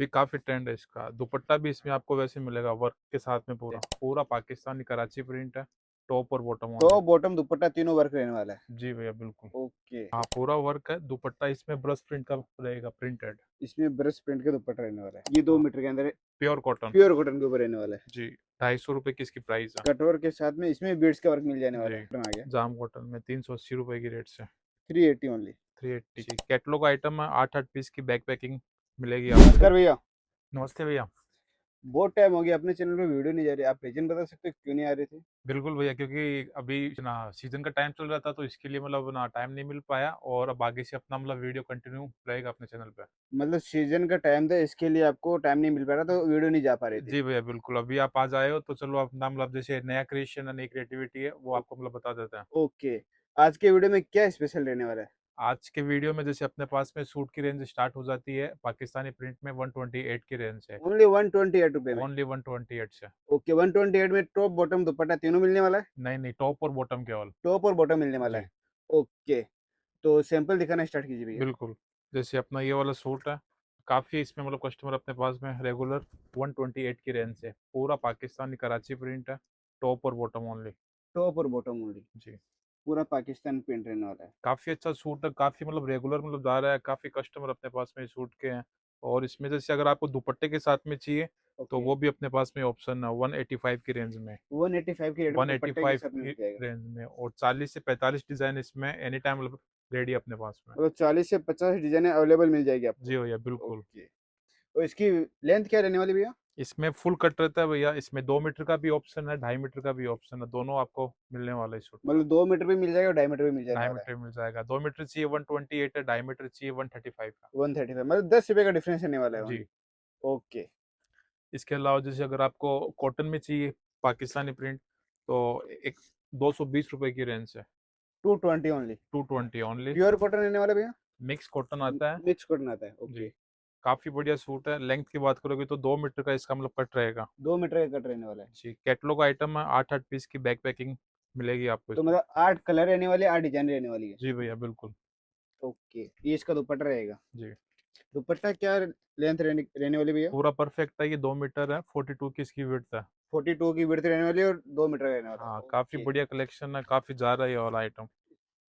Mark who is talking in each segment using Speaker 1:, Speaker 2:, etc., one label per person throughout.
Speaker 1: भी काफी ट्रेंड है इसका। दुपट्टा भी इसमें आपको वैसे मिलेगा वर्क के साथ में, पूरा पूरा पाकिस्तानी कराची प्रिंट है, टॉप और बॉटम
Speaker 2: तो
Speaker 1: ओनली।
Speaker 2: बॉटम दुपट्टा तीनों वर्क रहने वाला है।
Speaker 1: जी भैया बिल्कुल।
Speaker 2: ओके।
Speaker 1: हाँ पूरा वर्क है, दुपट्टा इसमें ब्रश प्रिंट का रहेगा, प्रिंटेड।
Speaker 2: इसमें ब्रश प्रिंट का दुपट्टा रहने वाला है, ये 2 मीटर के अंदर
Speaker 1: प्योर कॉटन।
Speaker 2: प्योर कॉटन के ऊपर रहने वाला है।
Speaker 1: जी 250 रुपये की इसकी प्राइस है।
Speaker 2: कटवर के साथ में इसमें बीड्स का वर्क मिल जाने वाला
Speaker 1: जी
Speaker 2: है। आ गया
Speaker 1: जाम कॉटन में 380 रुपये की रेट से।
Speaker 2: 380 ओनली।
Speaker 1: 380 कैटलॉग आइटम है, 8-8 पीस की बैक पैकिंग मिलेगी आपको।
Speaker 2: नमस्कार भैया।
Speaker 1: नमस्ते भैया।
Speaker 2: बहुत टाइम हो गया अपने चैनल पे वीडियो नहीं जा रही, आप रीजन बता सकते हो क्यों नहीं आ रहे थे?
Speaker 1: बिल्कुल भैया, क्योंकि अभी ना सीजन का टाइम चल रहा था, तो इसके लिए मतलब ना टाइम नहीं मिल पाया, और अब आगे से अपना मतलब वीडियो कंटिन्यू रहेगा अपने चैनल पे।
Speaker 2: मतलब सीजन का टाइम था, इसके लिए आपको टाइम नहीं मिल पा रहा तो वीडियो नहीं जा पा रहे थे।
Speaker 1: जी भैया बिल्कुल, अभी आप आ जाए हो तो चलो अपना मतलब जैसे नया क्रिएशन है, नई क्रिएटिविटी है, वो
Speaker 2: ओ-
Speaker 1: आपको मतलब बता देते हैं।
Speaker 2: ओके। आज के वीडियो में क्या स्पेशल रहने वाला है?
Speaker 1: आज के वीडियो में जैसे अपने पास में सूट की रेंज स्टार्ट हो जाती है पाकिस्तानी प्रिंट में 128 की रेंज से।
Speaker 2: ओनली 128 रुपए में?
Speaker 1: ओनली 128 से।
Speaker 2: ओके, 128 में टॉप बॉटम दुपट्टा तीनों मिलने वाला है?
Speaker 1: नहीं नहीं, टॉप और बॉटम केवल।
Speaker 2: टॉप और बॉटम मिलने वाला
Speaker 1: जी
Speaker 2: है। ओके। तो सैंपल दिखाना स्टार्ट कीजिए भैया।
Speaker 1: बिल्कुल। जैसे अपना ये वाला सूट है, काफ़ी इसमें मतलब कस्टमर अपने पास में रेगुलर 128 की रेंज से, पूरा पाकिस्तानी कराची प्रिंट है, टॉप और बॉटम ओनली।
Speaker 2: टॉप और बॉटम ओनली।
Speaker 1: जी
Speaker 2: पूरा पाकिस्तान प्रिंट रहने वाला है।
Speaker 1: काफ़ी अच्छा सूट है, काफ़ी मतलब रेगुलर मतलब जा रहा है, काफ़ी कस्टमर अपने पास में इस सूट के हैं। और इसमें जैसे अगर आपको दुपट्टे के साथ में चाहिए, तो
Speaker 2: ओके।
Speaker 1: वो भी अपने पास में ऑप्शन है 185 की रेंज में।
Speaker 2: 185 की रेट में दुपट्टे के
Speaker 1: 185
Speaker 2: साथ मिल
Speaker 1: की
Speaker 2: जाएगा।
Speaker 1: रेंज में, और 40 से 45 डिज़ाइन इसमें एनी टाइम रेडी अपने पास में।
Speaker 2: मतलब 40 से 50 डिजाइने अवेलेबल मिल जाएगी
Speaker 1: जी
Speaker 2: आपको।
Speaker 1: भैया बिल्कुल।
Speaker 2: ओके। तो इसकी लेंथ क्या रहने वाली भैया?
Speaker 1: इसमें फुल कट रहता है भैया, इसमें 2 मीटर का भी ऑप्शन है, 2.5 मीटर का भी ऑप्शन है, दोनों आपको मिलने वाला है सूट में।
Speaker 2: मतलब 2 मीटर भी मिल जाएगा और 2.5 मीटर भी मिल जाने
Speaker 1: ढाई
Speaker 2: वाला है।
Speaker 1: मीटर मिल जाएगा, 2 मीटर चाहिए 128 है, 2.5 मीटर चाहिए 135 का।
Speaker 2: 135, मतलब 10 रुपए का डिफरेंस रहने वाला है ओनली।
Speaker 1: जी।
Speaker 2: ओके।
Speaker 1: इसके अलावा जैसे अगर आपको कॉटन में चाहिए पाकिस्तानी प्रिंट, तो एक 220 रुपए की रेंज है।
Speaker 2: 220 ओनली।
Speaker 1: 220 ओनली।
Speaker 2: प्योर कॉटन रहने वाला भैया?
Speaker 1: मिक्स कॉटन आता है।
Speaker 2: मिक्स कॉटन आता है,
Speaker 1: जी
Speaker 2: ओके।
Speaker 1: काफी बढ़िया सूट है। लेंथ की बात करोगे तो 2 मीटर का इसका मतलब कट रहेगा।
Speaker 2: 2 मीटर का कट रहने वाला है।
Speaker 1: जी कैटलॉग आइटम है, 8-8 पीस की बैक पैकिंग मिलेगी आपको
Speaker 2: तो
Speaker 1: इसमें।
Speaker 2: मतलब 8 कलर रहने वाले, 8 डिजाइन रहने वाली है।
Speaker 1: जी भैया बिल्कुल।
Speaker 2: ओके, ये इसका दुपट्टा रहेगा।
Speaker 1: जी
Speaker 2: दुपट्टा क्या लेंथ रहने रहने वाली भैया?
Speaker 1: पूरा परफेक्ट है, ये 2 मीटर है, 42 की इसकी विड्थ है।
Speaker 2: 42 की विड्थ रहने वाली है और 2 मीटर रहने वाला है।
Speaker 1: हाँ काफी
Speaker 2: ओके।
Speaker 1: बढ़िया कलेक्शन है, काफी जा रहा है ये वाला आइटम।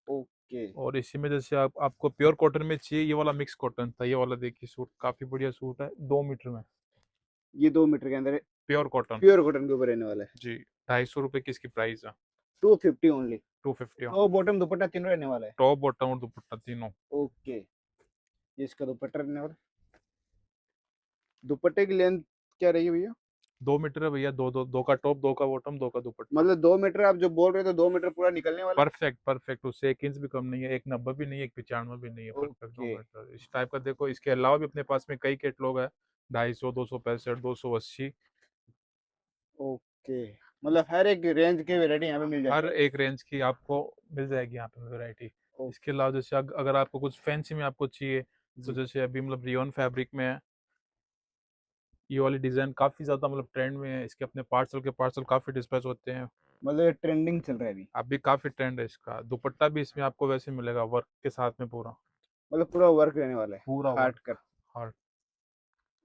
Speaker 2: ओके।
Speaker 1: और इसी में जैसे आपको प्योर कॉटन में चाहिए, ये वाला मिक्स कॉटन था, ये वाला देखिए सूट काफी बढ़िया सूट है, 2 मीटर में।
Speaker 2: ये 2 मीटर के अंदर
Speaker 1: प्योर कॉटन।
Speaker 2: प्योर कॉटन के ऊपर रहने वाला है।
Speaker 1: जी 250 रुपये की इसकी प्राइस है।
Speaker 2: 250 ओनली।
Speaker 1: 250।
Speaker 2: तो बॉटम दुपट्टा तीनों रहने वाला है।
Speaker 1: टॉप बॉटम और दुपट्टा तीनों।
Speaker 2: ओके। ये इसका दुपट्टा रहने वाला है। दुपट्टे की लेंथ क्या रहेगी भैया?
Speaker 1: 2 मीटर है भैया, दो दो दो का टॉप, दो का बॉटम, दो का दुपट्टा।
Speaker 2: मतलब 2 मीटर आप जो बोल रहे थे, 2 मीटर पूरा निकलने वाला है?
Speaker 1: परफेक्ट परफेक्ट, उससे 1 इंच भी कम नहीं है, 1 90 भी नहीं है, 1 95 भी नहीं है, परफेक्ट
Speaker 2: ओके।
Speaker 1: 2 मीटर इस टाइप का। देखो इसके अलावा भी अपने पास में कई कैटलॉग है, 250, 265, 280।
Speaker 2: ओके, मतलब हर एक रेंज के वैरायटी यहाँ पे मिल
Speaker 1: हर
Speaker 2: जाएगा।
Speaker 1: एक रेंज की आपको मिल जाएगी यहाँ पे वैरायटी।
Speaker 2: ओ,
Speaker 1: इसके अलावा जैसे अगर आपको कुछ फैंसी में आपको चाहिए, तो
Speaker 2: जी।
Speaker 1: जैसे अभी मतलब रियोन फैब्रिक में है, ये वाली डिजाइन काफी ज्यादा मतलब ट्रेंड में है, इसके अपने पार्सल के पार्सल काफी डिस्पैच होते हैं।
Speaker 2: मतलब ये ट्रेंडिंग चल रहा है अभी।
Speaker 1: अभी काफी ट्रेंड है इसका। दुपट्टा भी इसमें आपको वैसे मिलेगा वर्क के साथ में पूरा।
Speaker 2: मतलब पूरा वर्क रहने वाला है।
Speaker 1: पूरा
Speaker 2: हार्ड
Speaker 1: वर्क।
Speaker 2: कर।
Speaker 1: और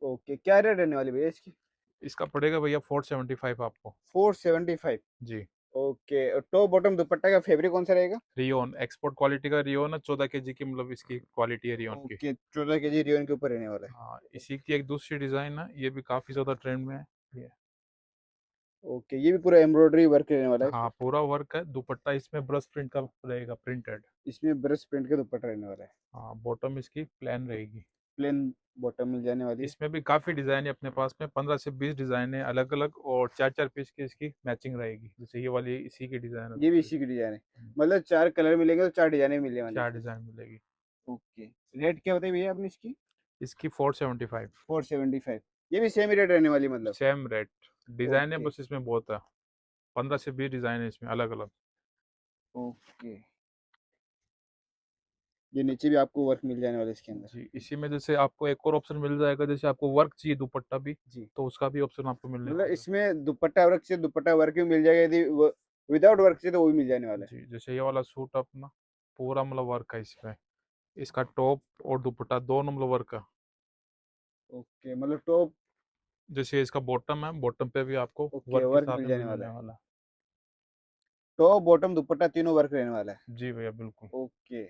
Speaker 2: ओके, क्या रेट रहने वाली भैया इसकी?
Speaker 1: इसका पड़ेगा भैया 475 आपको।
Speaker 2: 475।
Speaker 1: जी
Speaker 2: ओके, और टॉप बॉटम दुपट्टा का फैब्रिक कौन सा रहेगा?
Speaker 1: रियोन एक्सपोर्ट क्वालिटी का रियोन है, 14 kg की मतलब इसकी क्वालिटी है रियोन की।
Speaker 2: ओके, 14 केजी रियोन के ऊपर रहने वाला है।
Speaker 1: हाँ इसी की एक दूसरी डिजाइन है, ये भी काफी ज्यादा ट्रेंड में है ये।
Speaker 2: ओके, ये भी पूरा एम्ब्रॉयडरी वर्क रहने वाला है
Speaker 1: हाँ
Speaker 2: इसमें।
Speaker 1: पूरा वर्क है, दुपट्टा इसमें ब्रश प्रिंट का रहेगा, प्रिंटेड।
Speaker 2: इसमें ब्रश प्रिंट का दुपट्टा रहने वाला है।
Speaker 1: हाँ बॉटम इसकी प्लेन रहेगी।
Speaker 2: प्लेन बॉटम मिल जाने वाली है।
Speaker 1: इसमें भी काफी डिजाइन है अपने पास में, 15 से 20 डिजाइन है अलग अलग, और 4-4 पीस की इसकी मैचिंग रहेगी, जैसे ये वाली इसी की डिजाइन है
Speaker 2: ये भी
Speaker 1: दूसरी।
Speaker 2: इसी की डिजाइन है। मतलब 4 कलर मिलेंगे तो 4 डिजाइने मिलने वाली है
Speaker 1: 4
Speaker 2: इसमें।
Speaker 1: डिजाइन मिलेगी।
Speaker 2: ओके। रेट क्या बताइए भैया आपने इसकी?
Speaker 1: इसकी 475।
Speaker 2: 475। ये भी सेम ही रेट रहने वाली मतलब?
Speaker 1: Same rate. डिजाइन है
Speaker 2: ओके।
Speaker 1: बस इसमें बहुत है, 15 से 20 डिजाइन है इसमें अलग अलग।
Speaker 2: ओके। ये नीचे भी आपको वर्क मिल जाने वाला है इसके अंदर।
Speaker 1: जी इसी में जैसे आपको एक और ऑप्शन मिल जाएगा, जैसे आपको वर्क चाहिए दुपट्टा भी,
Speaker 2: जी।
Speaker 1: तो उसका भी ऑप्शन आपको मिलने
Speaker 2: मतलब
Speaker 1: वाला
Speaker 2: इसमें दुपट्टा वर्क से दुपट्टा वर्क भी मिल जाएगा, यदि विदाउट वर्क से तो वो भी मिल जाने
Speaker 1: है।
Speaker 2: वाला है।
Speaker 1: जी जैसे ये वाला सूट अपना पूरा मतलब वर्क है इसमें, इसका टॉप और दुपट्टा दोनों मतलब वर्क है।
Speaker 2: ओके, मतलब टॉप
Speaker 1: जैसे इसका बॉटम है, बॉटम पे भी आपको
Speaker 2: ओके
Speaker 1: वर्क के
Speaker 2: वर्क
Speaker 1: साथ
Speaker 2: मिल
Speaker 1: में
Speaker 2: जाने वाला
Speaker 1: मिलने
Speaker 2: है।
Speaker 1: वाला है।
Speaker 2: टॉप बॉटम दुपट्टा तीनों वर्क रहने वाला है।
Speaker 1: जी भैया बिल्कुल।
Speaker 2: ओके,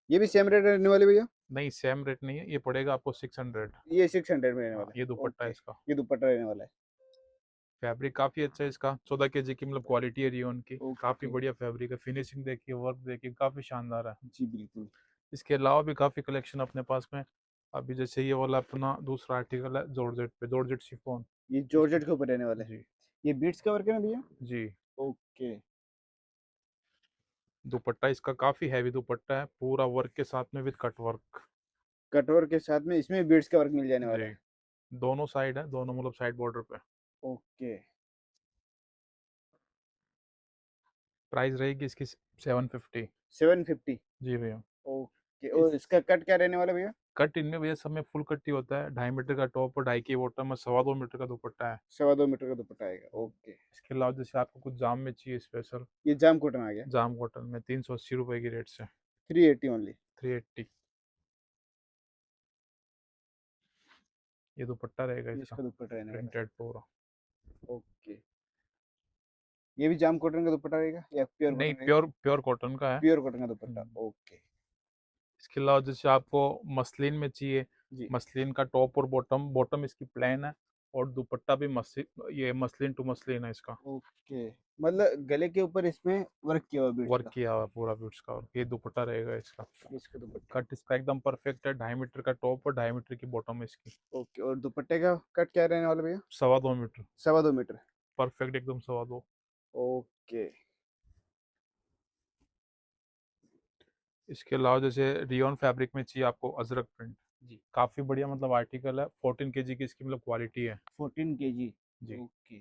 Speaker 2: ये भी सेम रेट रहने वाले भैया?
Speaker 1: नहीं सेम रेट नहीं है, ये पड़ेगा आपको 600।
Speaker 2: ये 600 में रहने
Speaker 1: हाँ
Speaker 2: वाला
Speaker 1: ये
Speaker 2: है।
Speaker 1: दुपट्टा है
Speaker 2: ओके,
Speaker 1: इसका।
Speaker 2: ये दुपट्टा रहने वाला है।
Speaker 1: फैब्रिक काफ़ी अच्छा है इसका, 14 kg की मतलब क्वालिटी है रियोन की, काफ़ी
Speaker 2: ओके,
Speaker 1: बढ़िया फैब्रिक है, फिनिशिंग देखिए, वर्क देखिए, काफ़ी शानदार है।
Speaker 2: जी बिल्कुल।
Speaker 1: इसके अलावा भी काफ़ी कलेक्शन अपने पास में। अभी जैसे ये वाला अपना दूसरा आर्टिकल है जॉर्जेट पे, जॉर्जेट शिफॉन।
Speaker 2: ये
Speaker 1: इसमें
Speaker 2: जॉर्जेट के ऊपर रहने वाला है।
Speaker 1: जी
Speaker 2: ये बीट्स का वर्क है ना भैया?
Speaker 1: जी।
Speaker 2: ओके,
Speaker 1: दुपट्टा इसका काफ़ी हैवी दुपट्टा है, पूरा वर्क के साथ में विद कट वर्क।
Speaker 2: कटवर के साथ में इसमें बीट्स का वर्क मिल जाने वाला
Speaker 1: जी,
Speaker 2: है।
Speaker 1: दोनों साइड है, दोनों मतलब साइड बॉर्डर पे।
Speaker 2: ओके,
Speaker 1: प्राइस रहेगी इसकी 750।
Speaker 2: 750।
Speaker 1: जी भैया।
Speaker 2: ओके,
Speaker 1: इस
Speaker 2: और इसका कट क्या रहने वाला है भैया?
Speaker 1: कट इनमें भैया सब में फुल कट ही होता है, 2.5 मीटर का टॉप और 2.5 की बॉटम है, 2.25 मीटर का दुपट्टा है।
Speaker 2: 2.25 मीटर का दुपट्टा आएगा। ओके,
Speaker 1: इसके अलावा जैसे आपको कुछ जाम में चाहिए स्पेशल,
Speaker 2: ये जाम कॉटन आ गया।
Speaker 1: जाम कॉटन में 380 रुपए की रेट से
Speaker 2: 380 ओनली।
Speaker 1: 380। ये दुपट्टा रहेगा
Speaker 2: ये
Speaker 1: इसका,
Speaker 2: इसका दुपट्टा रहने वाला
Speaker 1: प्रिंटेड पूरा।
Speaker 2: है। ओके, ये भी जाम कॉटन का दुपट्टा रहेगा या प्योर
Speaker 1: नहीं
Speaker 2: कॉटन रहेगा?
Speaker 1: प्योर प्योर कॉटन का है।
Speaker 2: प्योर कॉटन का दुपट्टा।
Speaker 1: हम्म।
Speaker 2: ओके,
Speaker 1: इसके अलावा जैसे आपको मसलिन में चाहिए,
Speaker 2: जी।
Speaker 1: मसलिन का टॉप और बॉटम, बॉटम इसकी प्लेन है और दुपट्टा भी मसलिन, ये मसलिन टू मसलिन है इसका।
Speaker 2: ओके, मतलब गले के ऊपर इसमें वर्क किया हुआ बीट्स
Speaker 1: वर्क
Speaker 2: का।
Speaker 1: किया हुआ है पूरा बीट्स का, और ये दुपट्टा रहेगा इसका।
Speaker 2: ये इसका दुपट्टा।
Speaker 1: कट इसका एकदम परफेक्ट है, 2.5 मीटर का टॉप और 2.5 मीटर की बॉटम है इसकी।
Speaker 2: ओके, और दुपट्टे का कट क्या रहने वाला भैया?
Speaker 1: 2.25 मीटर।
Speaker 2: 2.25 मीटर।
Speaker 1: परफेक्ट एकदम 2.25।
Speaker 2: ओके,
Speaker 1: इसके अलावा जैसे रियोन फैब्रिक में चाहिए आपको अजरक प्रिंट,
Speaker 2: जी।
Speaker 1: काफ़ी बढ़िया मतलब आर्टिकल है, 14 kg की इसकी मतलब क्वालिटी है।
Speaker 2: 14 kg।
Speaker 1: जी।
Speaker 2: ओके,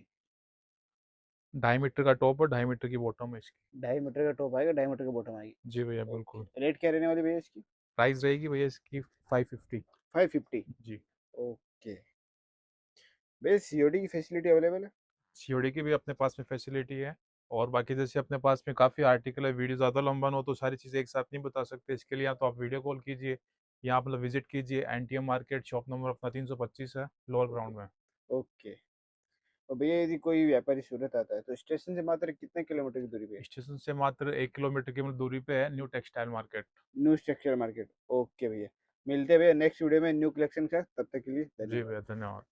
Speaker 1: 2.5 मीटर का टॉप और 2.5 मीटर की बॉटम है इसकी।
Speaker 2: 2.5 मीटर का टॉप आएगा, 2.5 मीटर का बॉटम आएगी।
Speaker 1: जी भैया
Speaker 2: ओके,
Speaker 1: बिल्कुल।
Speaker 2: रेट क्या रहने वाली भैया इसकी?
Speaker 1: प्राइस रहेगी भैया इसकी 550।
Speaker 2: 550।
Speaker 1: जी।
Speaker 2: ओके, भैया सीओडी की फैसिलिटी अवेलेबल है?
Speaker 1: सीओडी की भी अपने पास में फैसिलिटी है। और बाकी जैसे अपने पास में काफ़ी आर्टिकल है, वीडियो ज़्यादा लंबा ना हो तो सारी चीज़ें एक साथ नहीं बता सकते, इसके लिए या तो आप वीडियो कॉल कीजिए या आप मतलब विजिट कीजिए, एनटीएम मार्केट, शॉप नंबर अपना 325 है, लोअर
Speaker 2: ओके।
Speaker 1: ग्राउंड में।
Speaker 2: ओके, और भैया यदि कोई व्यापारी सूरत आता है तो स्टेशन से मात्र कितने किलोमीटर की दूरी पे है?
Speaker 1: स्टेशन से मात्र 1 किलोमीटर की मतलब दूरी पे है new textile market.
Speaker 2: New structure market. Okay भैया, मिलते हैं भैया नेक्स्ट वीडियो में न्यू कलेक्शन के साथ, तब तक के लिए
Speaker 1: जी
Speaker 2: धन्यवाद।
Speaker 1: भैया धन्यवाद।